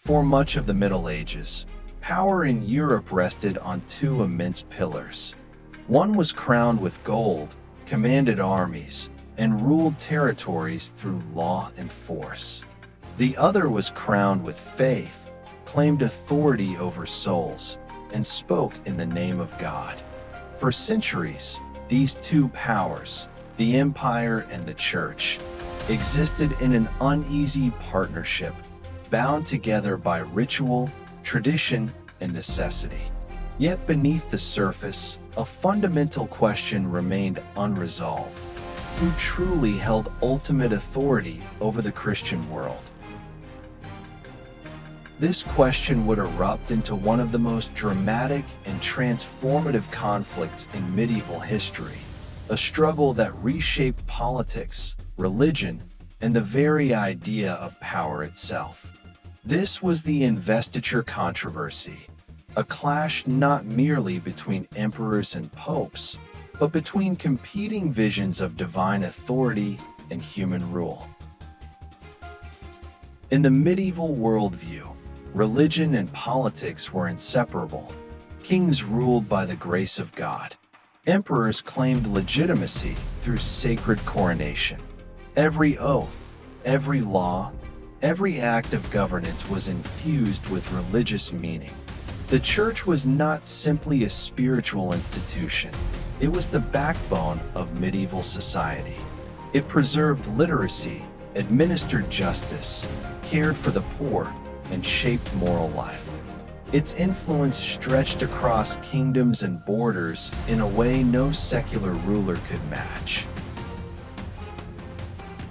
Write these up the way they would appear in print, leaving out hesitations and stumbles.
For much of the Middle Ages, power in Europe rested on two immense pillars. One was crowned with gold, commanded armies, and ruled territories through law and force. The other was crowned with faith, claimed authority over souls, and spoke in the name of God. For centuries, these two powers, the empire and the church, existed in an uneasy partnership, bound together by ritual, tradition, and necessity. Yet beneath the surface, a fundamental question remained unresolved. Who truly held ultimate authority over the Christian world? This question would erupt into one of the most dramatic and transformative conflicts in medieval history, a struggle that reshaped politics, religion, and the very idea of power itself. This was the Investiture Controversy, a clash not merely between emperors and popes, but between competing visions of divine authority and human rule. In the medieval worldview, religion and politics were inseparable. Kings ruled by the grace of God. Emperors claimed legitimacy through sacred coronation. Every oath, every law, every act of governance was infused with religious meaning. The church was not simply a spiritual institution. It was the backbone of medieval society. It preserved literacy, administered justice, cared for the poor, and shaped moral life. Its influence stretched across kingdoms and borders in a way no secular ruler could match.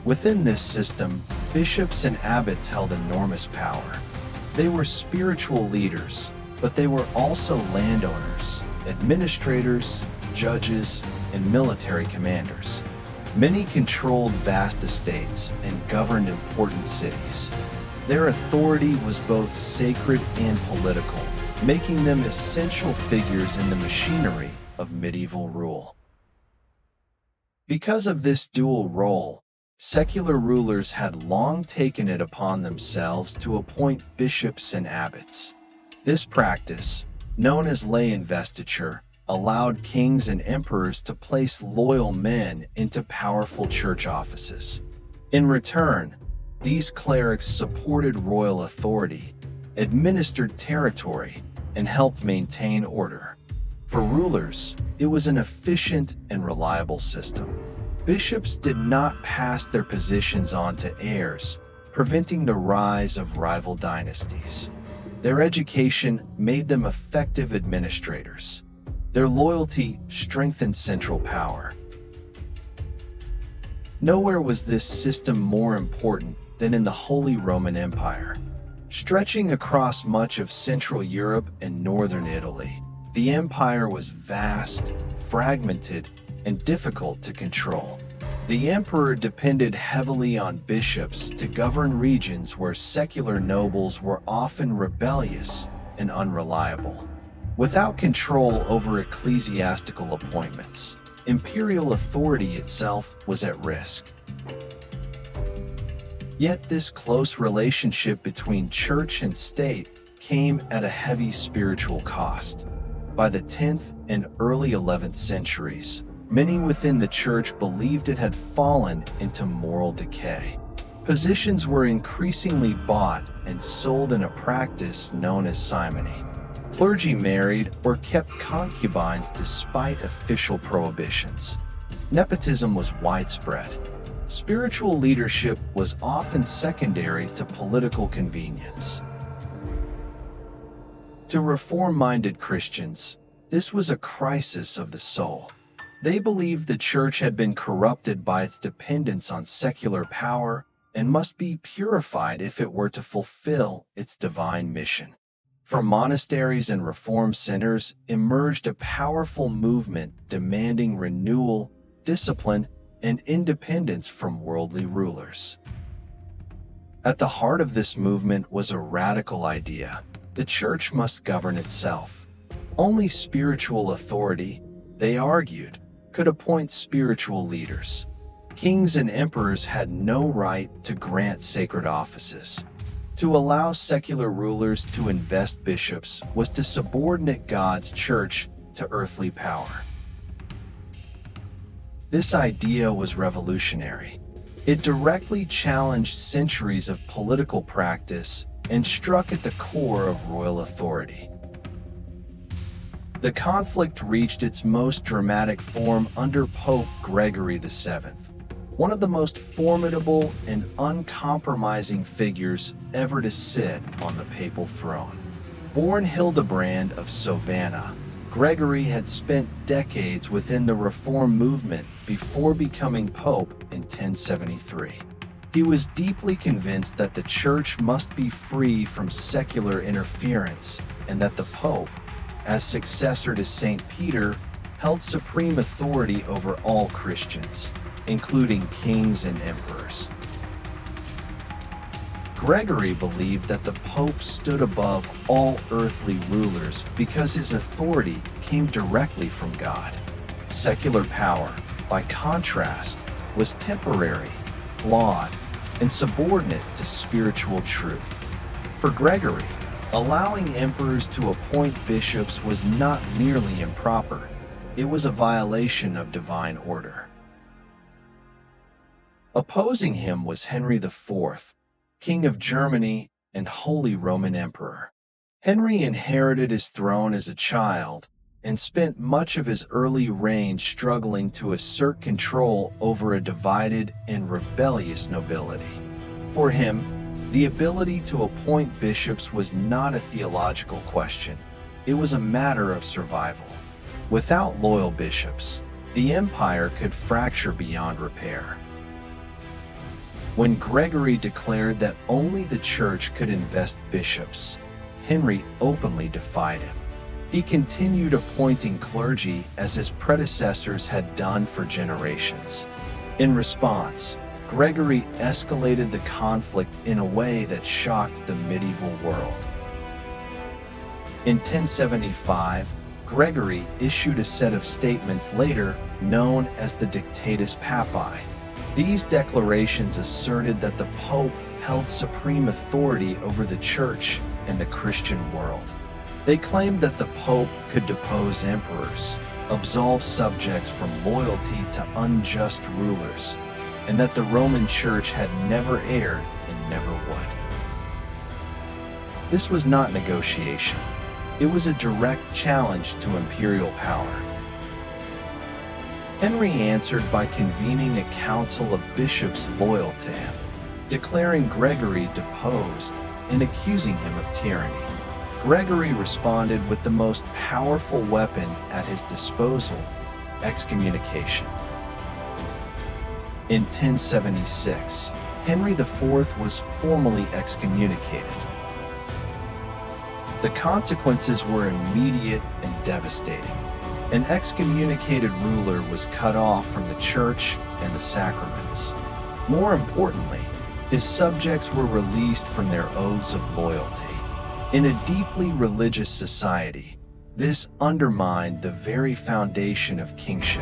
Within this system, bishops and abbots held enormous power. They were spiritual leaders, but they were also landowners, administrators, judges, and military commanders. Many controlled vast estates and governed important cities. Their authority was both sacred and political, making them essential figures in the machinery of medieval rule. Because of this dual role, secular rulers had long taken it upon themselves to appoint bishops and abbots. This practice, known as lay investiture, allowed kings and emperors to place loyal men into powerful church offices. In return, these clerics supported royal authority, administered territory, and helped maintain order. For rulers, it was an efficient and reliable system. Bishops did not pass their positions on to heirs, preventing the rise of rival dynasties. Their education made them effective administrators. Their loyalty strengthened central power. Nowhere was this system more important than in the Holy Roman Empire. Stretching across much of Central Europe and northern Italy, the empire was vast, fragmented, and difficult to control. The emperor depended heavily on bishops to govern regions where secular nobles were often rebellious and unreliable. Without control over ecclesiastical appointments, imperial authority itself was at risk. Yet this close relationship between church and state came at a heavy spiritual cost. By the 10th and early 11th centuries, many within the church believed it had fallen into moral decay. Positions were increasingly bought and sold in a practice known as simony. Clergy married or kept concubines despite official prohibitions. Nepotism was widespread. Spiritual leadership was often secondary to political convenience. To reform-minded Christians, this was a crisis of the soul. They believed the church had been corrupted by its dependence on secular power and must be purified if it were to fulfill its divine mission. From monasteries and reform centers emerged a powerful movement demanding renewal, discipline, and independence from worldly rulers. At the heart of this movement was a radical idea: the church must govern itself. Only spiritual authority, they argued, could appoint spiritual leaders. Kings and emperors had no right to grant sacred offices. To allow secular rulers to invest bishops was to subordinate God's church to earthly power. This idea was revolutionary. It directly challenged centuries of political practice and struck at the core of royal authority. The conflict reached its most dramatic form under Pope Gregory VII, one of the most formidable and uncompromising figures ever to sit on the papal throne. Born Hildebrand of Savannah, Gregory had spent decades within the Reform movement before becoming pope in 1073. He was deeply convinced that the Church must be free from secular interference and that the Pope, as successor to St. Peter, held supreme authority over all Christians, including kings and emperors. Gregory believed that the Pope stood above all earthly rulers because his authority came directly from God. Secular power, by contrast, was temporary, flawed, and subordinate to spiritual truth. For Gregory, allowing emperors to appoint bishops was not merely improper, it was a violation of divine order. Opposing him was Henry IV, King of Germany and Holy Roman Emperor. Henry inherited his throne as a child and spent much of his early reign struggling to assert control over a divided and rebellious nobility. For him, the ability to appoint bishops was not a theological question, it was a matter of survival. Without loyal bishops, the empire could fracture beyond repair. When Gregory declared that only the Church could invest bishops, Henry openly defied him. He continued appointing clergy as his predecessors had done for generations. In response, Gregory escalated the conflict in a way that shocked the medieval world. In 1075, Gregory issued a set of statements later known as the Dictatus Papae. These declarations asserted that the Pope held supreme authority over the Church and the Christian world. They claimed that the Pope could depose emperors, absolve subjects from loyalty to unjust rulers, and that the Roman Church had never erred and never would. This was not negotiation. It was a direct challenge to imperial power. Henry answered by convening a council of bishops loyal to him, declaring Gregory deposed and accusing him of tyranny. Gregory responded with the most powerful weapon at his disposal, excommunication. In 1076, Henry IV was formally excommunicated. The consequences were immediate and devastating. An excommunicated ruler was cut off from the Church and the sacraments. More importantly, his subjects were released from their oaths of loyalty. In a deeply religious society, this undermined the very foundation of kingship.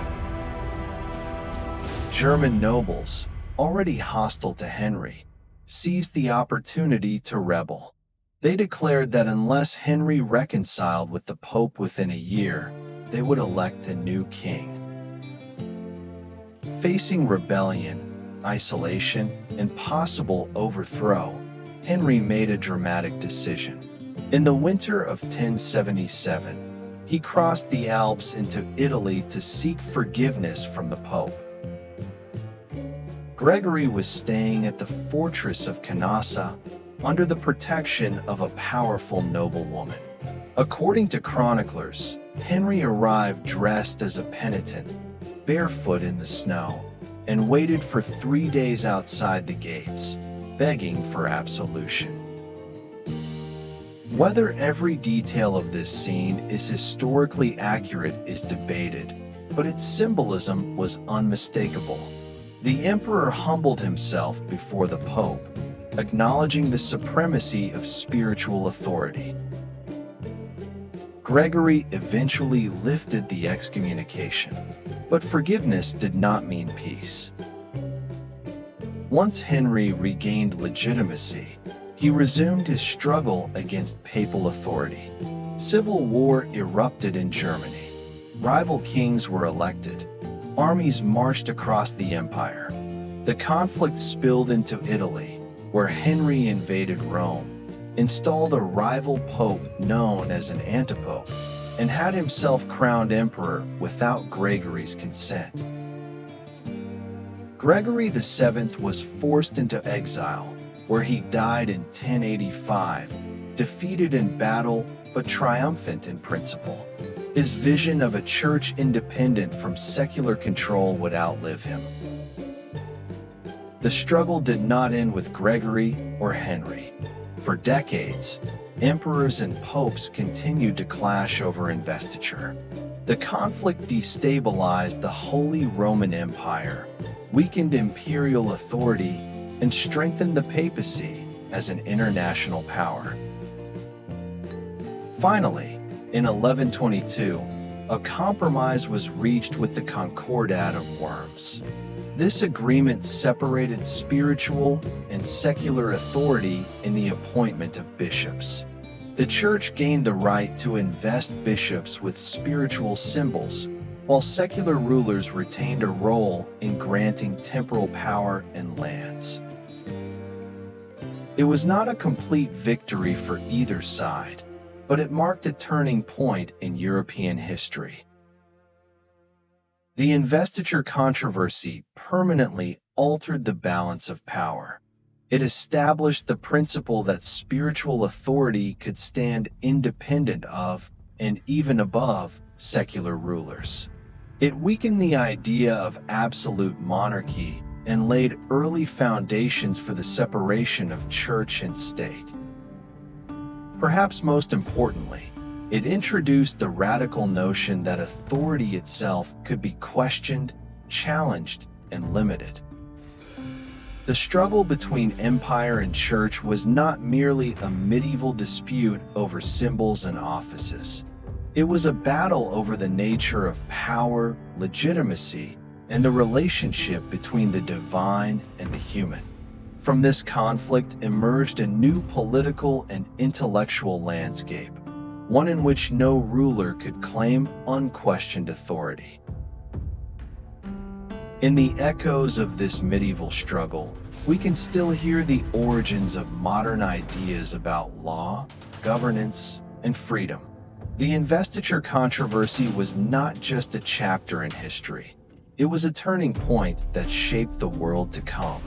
German nobles, already hostile to Henry, seized the opportunity to rebel. They declared that unless Henry reconciled with the Pope within a year, they would elect a new king. Facing rebellion, isolation, and possible overthrow, Henry made a dramatic decision. In the winter of 1077, he crossed the Alps into Italy to seek forgiveness from the Pope. Gregory was staying at the fortress of Canossa under the protection of a powerful noblewoman. According to chroniclers, Henry arrived dressed as a penitent, barefoot in the snow, and waited for 3 days outside the gates, begging for absolution. Whether every detail of this scene is historically accurate is debated, but its symbolism was unmistakable. The emperor humbled himself before the Pope, acknowledging the supremacy of spiritual authority. Gregory eventually lifted the excommunication, but forgiveness did not mean peace. Once Henry regained legitimacy, He resumed his struggle against papal authority. Civil war erupted in Germany. Rival kings were elected. Armies marched across the empire. The conflict spilled into Italy, where Henry invaded Rome, installed a rival pope known as an antipope, and had himself crowned emperor without Gregory's consent. Gregory VII was forced into exile, where he died in 1085, defeated in battle but triumphant in principle. His vision of a church independent from secular control would outlive him. The struggle did not end with Gregory or Henry. For decades, emperors and popes continued to clash over investiture. The conflict destabilized the Holy Roman Empire, weakened imperial authority, and strengthened the papacy as an international power. Finally, in 1122, a compromise was reached with the Concordat of Worms. This agreement separated spiritual and secular authority in the appointment of bishops. The Church gained the right to invest bishops with spiritual symbols, while secular rulers retained a role in granting temporal power and lands. It was not a complete victory for either side, but it marked a turning point in European history. The Investiture Controversy permanently altered the balance of power. It established the principle that spiritual authority could stand independent of, and even above, secular rulers. It weakened the idea of absolute monarchy and laid early foundations for the separation of church and state. Perhaps most importantly, it introduced the radical notion that authority itself could be questioned, challenged, and limited. The struggle between empire and church was not merely a medieval dispute over symbols and offices. It was a battle over the nature of power, legitimacy, and the relationship between the divine and the human. From this conflict emerged a new political and intellectual landscape, one in which no ruler could claim unquestioned authority. In the echoes of this medieval struggle, we can still hear the origins of modern ideas about law, governance, and freedom. The Investiture Controversy was not just a chapter in history. It was a turning point that shaped the world to come.